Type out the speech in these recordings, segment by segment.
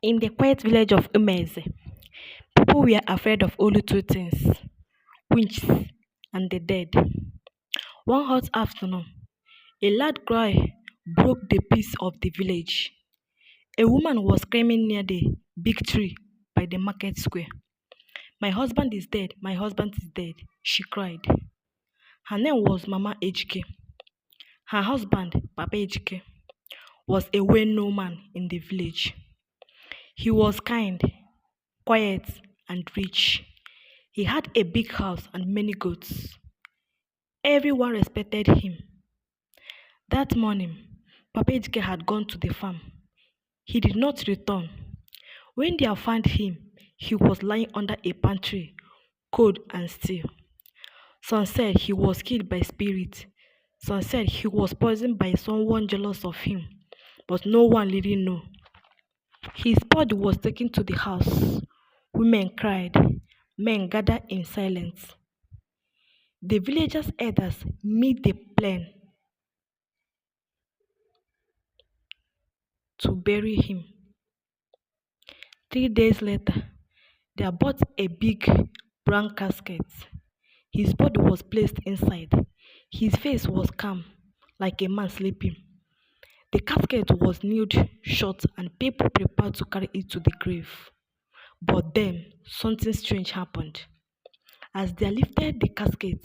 In the quiet village of Umeze, people were afraid of only two things: witches and the dead. One hot afternoon, a loud cry broke the peace of the village. A woman was screaming near the big tree by the market square. My husband is dead, my husband is dead, she cried. Her name was Mama Ejike. Her husband, Papa Ejike, was a well known man in the village. He was kind, quiet, and rich. He had a big house and many goats. Everyone respected him. That morning, Papa Ejike had gone to the farm. He did not return. When they found him, he was lying under a palm tree, cold and still. Some said he was killed by spirit. Some said he was poisoned by someone jealous of him, but no one really knew. His body was taken to the house. Women cried. Men gathered in silence. The villagers' elders made the plan to bury him. 3 days later, they brought a big brown casket. His body was placed inside. His face was calm, like a man sleeping. The casket was nailed shut and people prepared to carry it to the grave. But then, something strange happened. As they lifted the casket,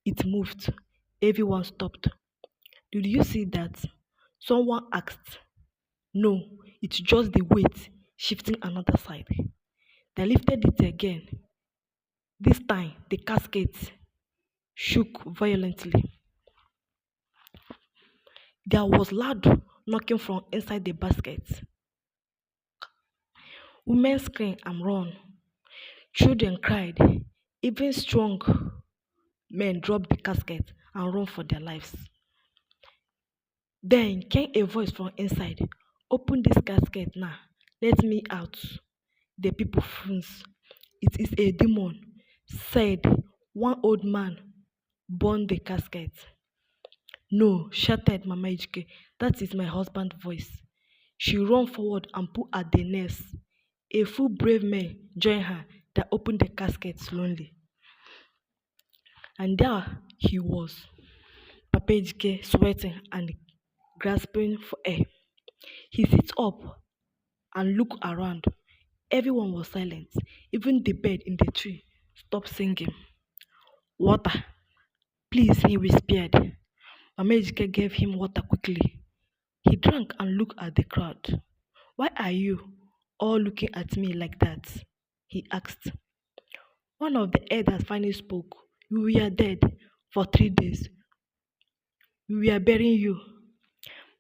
it moved. Everyone stopped. Did you see that? Someone asked. No, it's just the weight shifting another side. They lifted it again. This time, the casket shook violently. There was loud knocking from inside the basket. Women screamed and ran. Children cried. Even strong men dropped the casket and ran for their lives. Then came a voice from inside. Open this casket now. Let me out. The people froze. It is a demon, said one old man. Burn the casket. No, shouted Mama Ejike. That is my husband's voice. She ran forward and pulled at the nails. A few brave men joined her that opened the casket slowly. And there he was, Papa Ejike, sweating and grasping for air. He sits up and looked around. Everyone was silent. Even the bird in the tree stopped singing. Water, please, he whispered. Mama Ejike gave him water quickly. He drank and looked at the crowd. Why are you all looking at me like that? He asked. One of the elders finally spoke. We were dead for 3 days. We were burying you.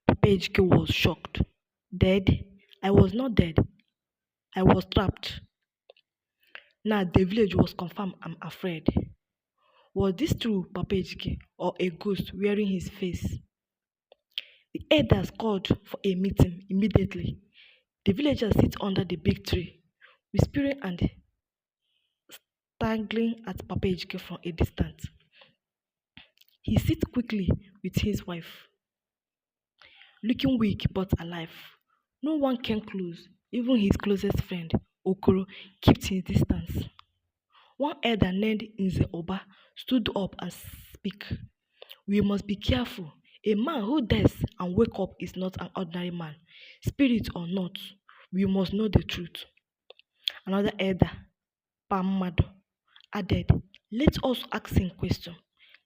Papa Ejike was shocked. Dead? I was not dead. I was trapped. Now the village was confirmed. I'm afraid. Was this true, Papa Ejike, or a ghost wearing his face? The elders called for a meeting immediately. The villagers sit under the big tree, whispering and staggering at Papa Ejike from a distance. He sits quickly with his wife, looking weak but alive. No one came close. Even his closest friend, Okoro, kept his distance. One elder named Nze Oba stood up and spoke. We must be careful. A man who dies and wakes up is not an ordinary man. Spirit or not, we must know the truth. Another elder, Pamado, added, let us ask him question.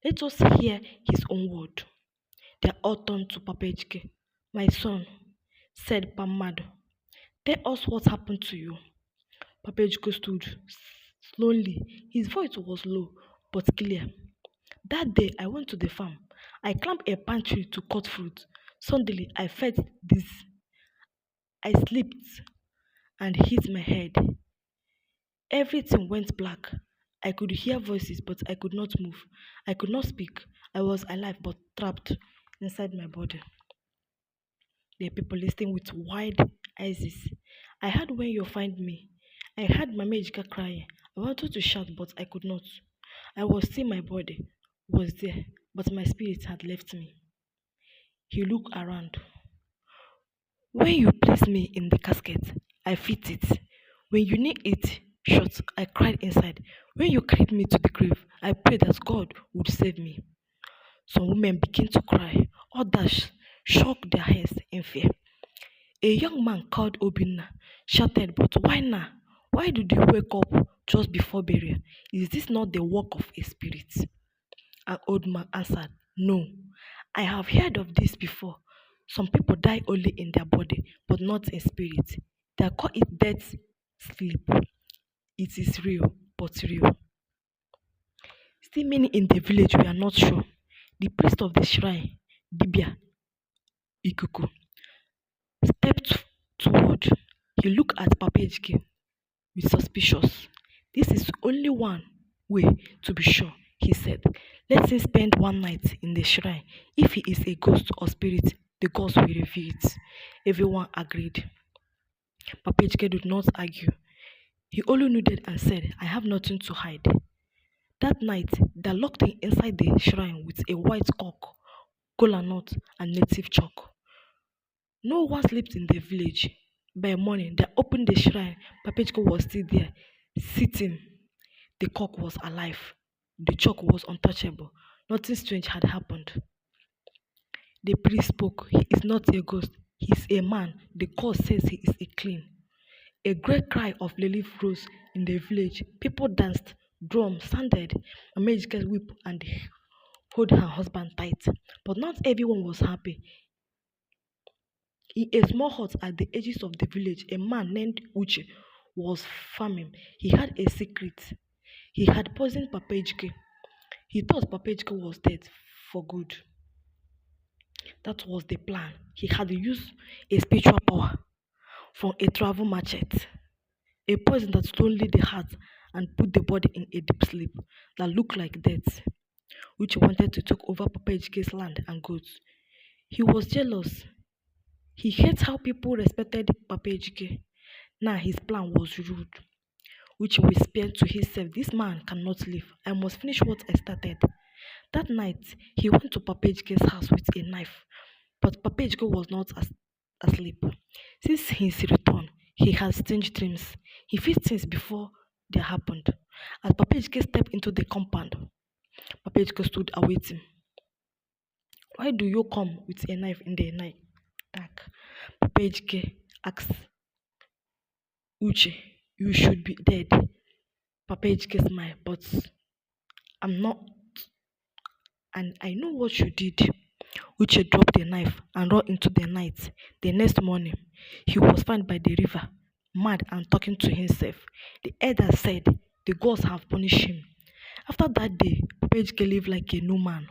Let us hear his own word. They all turned to Papa Ejike. My son, said Pamado, tell us what happened to you. Papa Ejike stood slowly. His voice was low but clear. That day I went to the farm. I climbed a pine tree to cut fruit. Suddenly I felt this. I slipped and hit my head. Everything went black. I could hear voices but I could not move. I could not speak. I was alive but trapped inside my body. The people listening with wide eyes. I heard when you find me. I heard my Ejike crying. I wanted to shout but I could not. I was still my body was there, but my spirit had left me. He looked around. When you placed me in the casket, I fit it. When you need it shot, I cried inside. When you carried me to the grave, I prayed that God would save me. Some women began to cry. Others shook their heads in fear. A young man called Obinna shouted, "But why now? Why did you wake up just before burial? Is this not the work of a spirit?" An old man answered, "No, I have heard of this before. Some people die only in their body, but not in spirit. They call it death sleep. It is real, but real." Still, many in the village were not sure. The priest of the shrine, Dibia Ikuku, stepped toward. He looked at Papa Ejike with suspicious. "This is only one way to be sure," he said. "Let him spend one night in the shrine. If he is a ghost or spirit, the gods will reveal it." Everyone agreed. Papa Ejike did not argue. He only nodded and said, "I have nothing to hide." That night, they locked him inside the shrine with a white cock, kola nut, and native chalk. No one slept in the village. By morning, they opened the shrine. Papa Ejike was still there, sitting. The cock was alive. The chalk was untouchable. Nothing strange had happened. The priest spoke. "He is not a ghost. He is a man. The God says he is a clean." A great cry of relief rose in the village. People danced, drums sounded. Mama Ejike wept and held her husband tight. But not everyone was happy. In a small hut at the edges of the village, a man named Uche was farming. He had a secret. He had poisoned Papa Ejike. He thought Papa Ejike was dead for good. That was the plan. He had used a spiritual power from a travel machete, a poison that slowly the heart and put the body in a deep sleep that looked like death, which wanted to take over Papa Ejike's land and goods. He was jealous. He hated how people respected Papa Ejike. Now his plan was rude, which whispered to himself, "This man cannot live. I must finish what I started." That night, he went to Papa Ejike's house with a knife, but Papa Ejike was not asleep. Since his return, he had strange dreams. He felt things before they happened. As Papa Ejike stepped into the compound, Papa Ejike stood awaiting. "Why do you come with a knife in the night?" Dark. Papa Ejike asked Uche, "You should be dead." Papa Ejike smiled, "But I'm not, and I know what you did." Uche dropped the knife and ran into the night. The next morning, he was found by the river, mad and talking to himself. The elder said, "The gods have punished him." After that day, Papa Ejike lived like a new man.